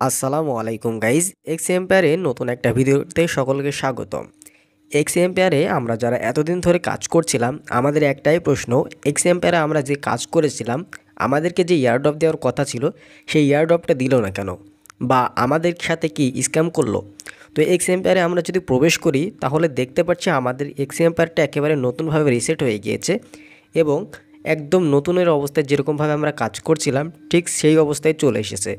আসসালামু আলাইকুম guys, x এম্পায়ারে নতুন একটা ভিডিওতে সকলকে স্বাগতম। এক্স এম্পায়ারে আমরা যারা এতদিন ধরে কাজ করছিলাম, আমাদের একটাই প্রশ্ন, এক্স এম্পায়ারে আমরা যে কাজ করেছিলাম আমাদেরকে যে ইয়ারড্রপ দেওয়ার কথা ছিল সেই ইয়ারড্রপটা দিল না কেন, বা আমাদের সাথে কি স্ক্যাম করলো। তো এক্স এম্পায়ারে আমরা যদি প্রবেশ করি তাহলে দেখতে পাচ্ছি আমাদের এক্স এম্পায়ারটা একেবারে নতুনভাবে রিসেট হয়ে গিয়েছে এবং একদম নতুনের অবস্থায় যেরকমভাবে আমরা কাজ করছিলাম ঠিক সেই অবস্থায় চলে এসেছে।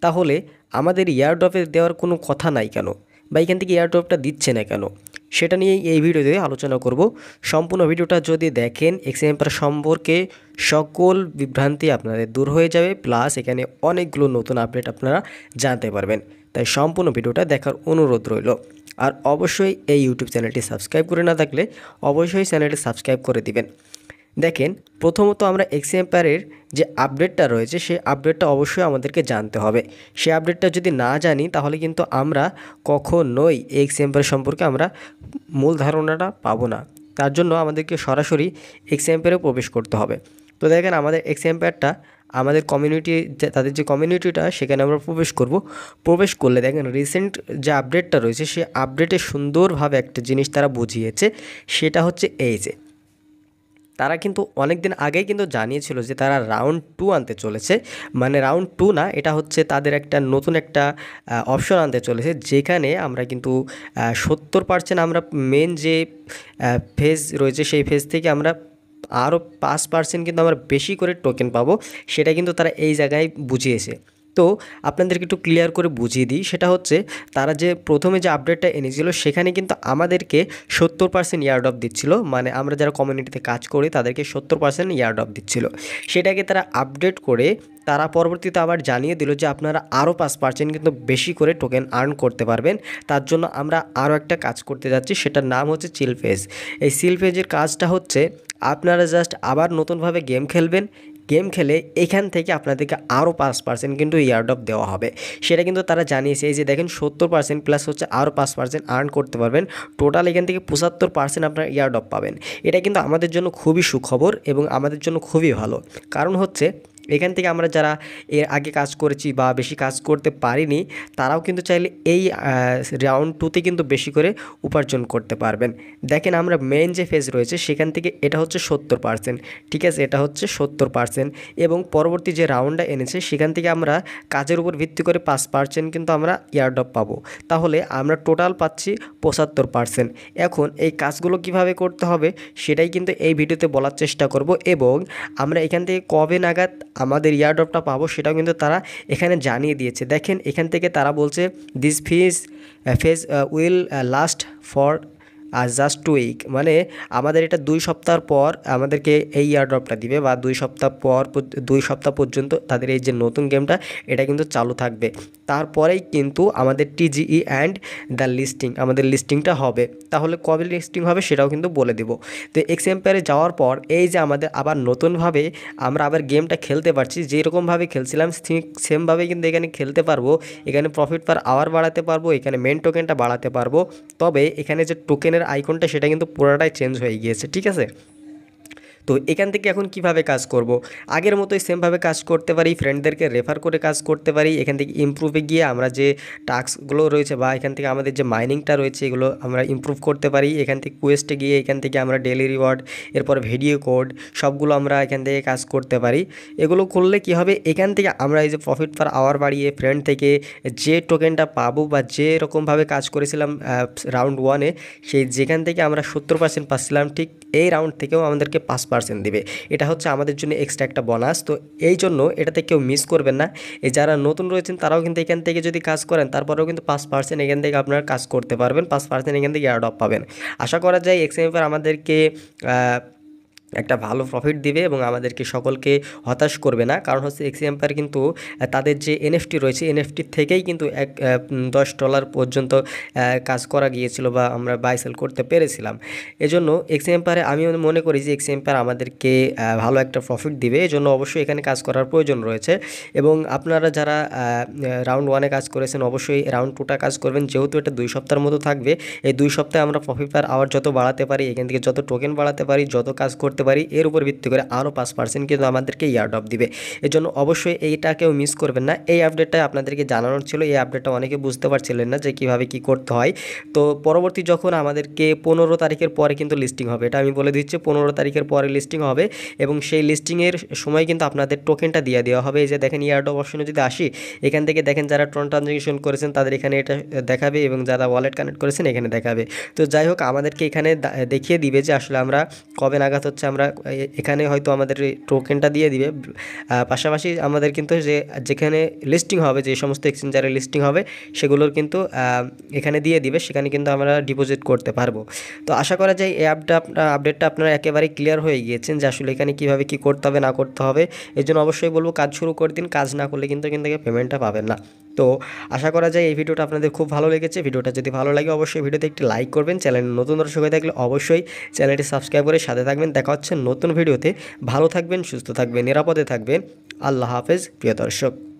তাহলে আমাদের এয়ারড্রপে দেওয়ার কোনো কথা নাই কেন, বা এখান থেকে এয়ারড্রপটা দিচ্ছে না কেন, সেটা নিয়েই এই ভিডিওতে আলোচনা করব। সম্পূর্ণ ভিডিওটা যদি দেখেন এক্স এম্পায়ার সম্পর্কে সকল বিভ্রান্তি আপনাদের দূর হয়ে যাবে, প্লাস এখানে অনেকগুলো নতুন আপডেট আপনারা জানতে পারবেন। তাই সম্পূর্ণ ভিডিওটা দেখার অনুরোধ রইল। আর অবশ্যই এই ইউটিউব চ্যানেলটি সাবস্ক্রাইব করে না থাকলে অবশ্যই চ্যানেলটি সাবস্ক্রাইব করে দিবেন। দেখেন, প্রথমত আমরা এক্স এম্পায়ারের যে আপডেটটা রয়েছে সেই আপডেটটা অবশ্যই আমাদেরকে জানতে হবে। সেই আপডেটটা যদি না জানি তাহলে কিন্তু আমরা কখনোই এক্স এম্পায়ার সম্পর্কে আমরা মূল ধারণাটা পাবো না। তার জন্য আমাদেরকে সরাসরি এক্স এম্পায়ারে প্রবেশ করতে হবে। তো দেখেন, আমাদের এক্স এম্পায়ারটা আমাদের কমিউনিটি, তাদের যে কমিউনিটিটা সেখানে আমরা প্রবেশ করলে দেখেন রিসেন্ট যে আপডেটটা রয়েছে সেই আপডেটে সুন্দরভাবে একটা জিনিস তারা বুঝিয়েছে। সেটা হচ্ছে এই যে তারা কিন্তু অনেক দিন আগেই কিন্তু জানিয়েছিল যে তারা রাউন্ড 2 আনতে চলেছে। মানে রাউন্ড 2 না, এটা হচ্ছে তাদের একটা নতুন একটা অপশন আনতে চলেছে, যেখানে আমরা কিন্তু 70% আমরা মেন যে ফেজ রয়েছে সেই ফেজ থেকে আমরা আরও 5% কিন্তু আমরা বেশি করে টোকেন পাবো। সেটা কিন্তু তারা এই জায়গায় বুঝিয়েছে। তো আপনাদেরকে একটু ক্লিয়ার করে বুঝিয়ে দিই, সেটা হচ্ছে তারা যে প্রথমে যে আপডেটটা এনেছিল সেখানে কিন্তু আমাদেরকে 70% ইয়ারড্রপ দিচ্ছিল। মানে আমরা যারা কমিউনিটিতে কাজ করি তাদেরকে 70% ইয়ারড্রপ দিচ্ছিল। সেটাকে তারা আপডেট করে তারা পরবর্তীতে আবার জানিয়ে দিল যে আপনারা আরও 5% কিন্তু বেশি করে টোকেন আর্ন করতে পারবেন। তার জন্য আমরা আরও একটা কাজ করতে যাচ্ছি, সেটার নাম হচ্ছে চিল ফেজ। এই চিল ফেজের কাজটা হচ্ছে আপনারা জাস্ট আবার নতুনভাবে গেম খেলবেন। গেম খেলে এখান থেকে আপনাদেরকে আরও 5% কিন্তু ইয়ারড্রপ দেওয়া হবে। সেটা কিন্তু তারা জানিয়েছে। এই যে দেখেন 70% প্লাস হচ্ছে আরও 5% আর্ন করতে পারবেন। টোটাল এখান থেকে 75% আপনার ইয়ারড্রপ পাবেন। এটা কিন্তু আমাদের জন্য খুবই সুখবর এবং আমাদের জন্য খুবই ভালো। কারণ হচ্ছে এখান থেকে আমরা যারা এর আগে কাজ করেছি বা বেশি কাজ করতে পারিনি তারাও কিন্তু চাইলে এই রাউন্ড 2তে কিন্তু বেশি করে উপার্জন করতে পারবেন। দেখেন, আমরা মেইন যে ফেজ রয়েছে সেখান থেকে এটা হচ্ছে 70%, ঠিক আছে, এটা হচ্ছে 70%। এবং পরবর্তী যে রাউন্ডটা এনেছে সেখান থেকে আমরা কাজের উপর ভিত্তি করে 5% কিন্তু আমরা ইয়ারড্রপ পাবো। তাহলে আমরা টোটাল পাচ্ছি 75%। এখন এই কাজগুলো কিভাবে করতে হবে সেটাই কিন্তু এই ভিডিওতে বলার চেষ্টা করব, এবং আমরা এখান থেকে কবে নাগাদ আমাদের ইয়ারড্রপটা পাবো সেটাও কিন্তু তারা এখানে জানিয়ে দিয়েছে। দেখেন, এখান থেকে তারা বলছে this phase will last for just 2 week. মানে আমাদের এটা 2 সপ্তাহ পর আমাদেরকে এই ইয়ারড্রপটা দিবে, বা 2 সপ্তাহ পর্যন্ত তাদের এই যে নতুন গেমটা এটা কিন্তু চালু থাকবে। তারপরেই কিন্তু আমাদের টিজিই অ্যান্ড দ্য লিস্টিং, আমাদের লিস্টিংটা হবে। তাহলে কবে লিস্টিং হবে সেটাও কিন্তু বলে দেবো। তো এক্স এম্পায়ারে যাওয়ার পর এই যে আমাদের আবার নতুনভাবে আমরা আবার গেমটা খেলতে পারছি, যেরকমভাবে খেলছিলাম ঠিক সেমভাবে কিন্তু এখানে খেলতে পারবো। এখানে প্রফিট পার আওয়ার বাড়াতে পারবো, এখানে মেন টোকেনটা বাড়াতে পারবো। তবে এখানে যে টোকেনের আইকনটা সেটা কিন্তু পুরোটাই চেঞ্জ হয়ে গিয়েছে, ঠিক আছে। তো এখান থেকে এখন কিভাবে কাজ করব, আগের মতোই সেমভাবে কাজ করতে পারি, ফ্রেন্ডদেরকে রেফার করে কাজ করতে পারি। এখান থেকে ইমপ্রুভে গিয়ে আমরা যে টাস্কগুলো রয়েছে বা এখান থেকে আমাদের যে মাইনিংটা রয়েছে এগুলো আমরা ইমপ্রুভ করতে পারি। এখান থেকে কোয়েস্টে গিয়ে এখান থেকে আমরা ডেলি রিওয়ার্ড, এরপর ভিডিও কোড সবগুলো আমরা এখান থেকে কাজ করতে পারি। এগুলো করলে কি হবে, এখান থেকে আমরা এই যে প্রফিট পার আওয়ার বাড়িয়ে ফ্রেন্ড থেকে যে টোকেনটা পাবো বা যে রকমভাবে কাজ করেছিলাম রাউন্ড 1-এ, সেই যেখান থেকে আমরা 70% পাচ্ছিলাম ঠিক এই রাউন্ড থেকেও আমাদেরকে 5% দিবে। এটা হচ্ছে আমাদের জন্য এক্সট্রা একটা বোনাস। তো এই জন্য এটাতে কেউ মিস করবেন না। এই যারা নতুন রয়েছেন তারাও কিন্তু এখান থেকে যদি কাজ করেন তারপরেও কিন্তু 5% এখান থেকে আপনারা কাজ করতে পারবেন, 5% এখান থেকে এয়ারড্রপ পাবেন। আশা করা যায় এক্সএমএফআর আমাদেরকে একটা ভালো প্রফিট দিবে এবং আমাদেরকে সকলকে হতাশ করবে না। কারণ হচ্ছে এক্স এম্পায়ার কিন্তু তাদের যে এনএফটি রয়েছে এনএফটির থেকেই কিন্তু $10 পর্যন্ত কাজ করা গিয়েছিল বা আমরা বাই সেল করতে পেরেছিলাম। এজন্য এক্স এম্পায়ারে আমি মনে করি যে এক্স এম্পায়ার আমাদেরকে ভালো একটা প্রফিট দিবে। এজন্য অবশ্যই এখানে কাজ করার প্রয়োজন রয়েছে। এবং আপনারা যারা রাউন্ড 1-এ কাজ করেছেন অবশ্যই রাউন্ড 2টা কাজ করবেন, যেহেতু এটা 2 সপ্তাহের মতো থাকবে। এই 2 সপ্তাহে আমরা প্রফিট পার আওয়ার যত বাড়াতে পারি, এখান থেকে যত টোকেন বাড়াতে পারি, যত কাজ করতে পারি, এর উপর ভিত্তি করে আরও 5% কিন্তু আমাদেরকে ইয়ারড্রপ দিবে। এজন্য অবশ্যই এইটাকেও মিস করবেন না। এই আপডেটটা আপনাদেরকে জানানোর ছিল। এই আপডেটটা অনেকে বুঝতে পারছিলেন না যে কীভাবে কী করতে হয়। তো পরবর্তী যখন আমাদেরকে 15 তারিখের পরে কিন্তু লিস্টিং হবে, এটা আমি বলে দিচ্ছি, 15 তারিখের পরে লিস্টিং হবে এবং সেই লিস্টিংয়ের সময় কিন্তু আপনাদের টোকেনটা দিয়ে দেওয়া হবে। এই যে দেখেন ইয়ারড্রপ অপশনে যদি আসি, এখান থেকে দেখেন যারা ট্রানজাকশন করেছেন তাদের এখানে এটা দেখাবে এবং যারা ওয়ালেট কানেক্ট করেছেন এখানে দেখাবে। তো যাই হোক, আমাদেরকে এখানে দেখিয়ে দিবে যে আসলে আমরা কবে নাগাদ হচ্ছে আমরা এখানে হয়তো আমাদের টোকেনটা দিয়ে দিবে। পাশাপাশি আমাদের কিন্তু যেখানে লিস্টিং হবে, যে সমস্ত এক্সচেঞ্জারে লিস্টিং হবে সেগুলোর কিন্তু এখানে দিয়ে দিবে, সেখানে কিন্তু আমরা ডিপোজিট করতে পারবো। তো আশা করা যায় এই আপডেটটা আপনারা একেবারে ক্লিয়ার হয়ে গিয়েছেন যে আসলে এখানে কীভাবে কী করতে হবে না করতে হবে। এর জন্য অবশ্যই বলবো কাজ শুরু করে দিন, কাজ না করলে কিন্তু এখান থেকে পেমেন্টটা পাবেন না। তো আশা করা যায় এই ভিডিওটা আপনাদের খুব ভালো লেগেছে। ভিডিওটা যদি ভালো লাগে অবশ্যই ভিডিওতে একটি লাইক করবেন। চ্যানেল নতুন দর্শক হয়ে থাকলে অবশ্যই চ্যানেলটি সাবস্ক্রাইব করে সাথে থাকবেন। দেখা হচ্ছে নতুন ভিডিওতে। ভালো থাকবেন, সুস্থ থাকবেন, নিরাপদে থাকবেন। আল্লাহ হাফেজ প্রিয় দর্শক।